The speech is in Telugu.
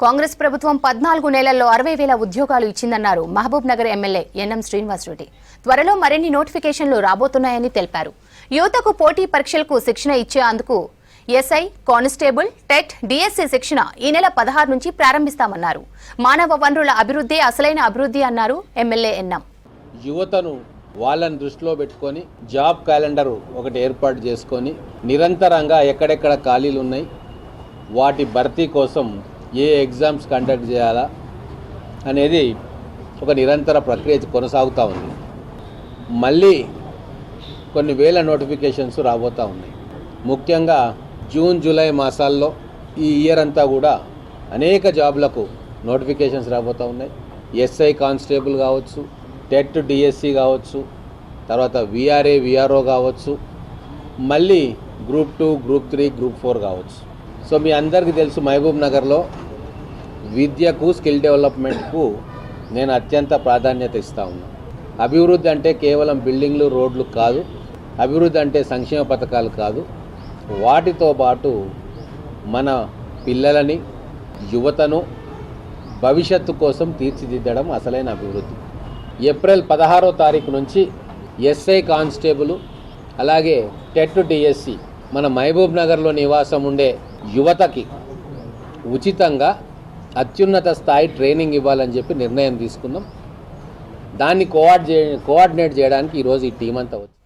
కాంగ్రెస్ ప్రభుత్వం 14 నెలల్లో 60,000 ఉద్యోగాలు ఇచ్చిందన్నారు మహబూబ్ నగర్ ఎమ్మెల్యే ఎన్ఎం శ్రీనివాసరెడ్డి. త్వరలో మరిన్ని నోటిఫికేషన్లు రాబోతున్నాయని తెలిపారు. యువతకు పోటీ పరీక్షలకు శిక్షణ ఇచ్చేందుకు ఎస్ఐ, కానిస్టేబుల్, టెట్, డిఎస్సి శిక్షణ ఈ నెల 16 నుంచి ప్రారంభిస్తామన్నారు. మానవ వనరుల అభివృద్ధి అసలైన అభివృద్ధి అన్నారు ఎమ్మెల్యే ఎన్ఎం. యువతను వాళ్ళని దృష్టిలో పెట్టుకొని జాబ్ క్యాలెండర్ ఒకటి ఏర్పాటు చేసుకొని నిరంతరంగా ఎక్కడెక్కడ ఖాళీలు ఉన్నాయి వాటి భర్తీ కోసం ఏ ఎగ్జామ్స్ కండక్ట్ చేయాలా అనేది ఒక నిరంతర ప్రక్రియ కొనసాగుతూ ఉంది. మళ్ళీ కొన్ని వేల నోటిఫికేషన్స్ రాబోతూ ఉన్నాయి. ముఖ్యంగా జూన్, జూలై మాసాల్లో ఈ ఇయర్ అంతా కూడా అనేక జాబ్లకు నోటిఫికేషన్స్ రాబోతూ ఉన్నాయి. ఎస్ఐ కానిస్టేబుల్ కావచ్చు, టెట్ డిఎస్సి కావచ్చు, తర్వాత విఆర్ఏ విఆర్ఓ కావచ్చు, మళ్ళీ గ్రూప్ 2, గ్రూప్ 3, గ్రూప్ 4 కావచ్చు. సో మీ అందరికీ తెలుసు, మహబూబ్ నగర్లో విద్యకు, స్కిల్ డెవలప్మెంట్కు నేను అత్యంత ప్రాధాన్యత ఇస్తూ ఉన్నాను. అభివృద్ధి అంటే కేవలం బిల్డింగ్లు, రోడ్లు కాదు. అభివృద్ధి అంటే సంక్షేమ పథకాలు కాదు. వాటితో పాటు మన పిల్లలని, యువతను భవిష్యత్తు కోసం తీర్చిదిద్దడం అసలైన అభివృద్ధి. ఏప్రిల్ 16వ తారీఖు నుంచి ఎస్ఐ కానిస్టేబుల్ అలాగే టెట్ డిఎస్సి మన మహబూబ్ నగర్లో నివాసం ఉండే యువతకి ఉచితంగా అత్యున్నత స్థాయి ట్రైనింగ్ ఇవ్వాలని చెప్పి నిర్ణయం తీసుకున్నాం. దాన్ని కోఆర్డినేట్ చేయడానికి ఈరోజు ఈ టీం అంతా వచ్చింది.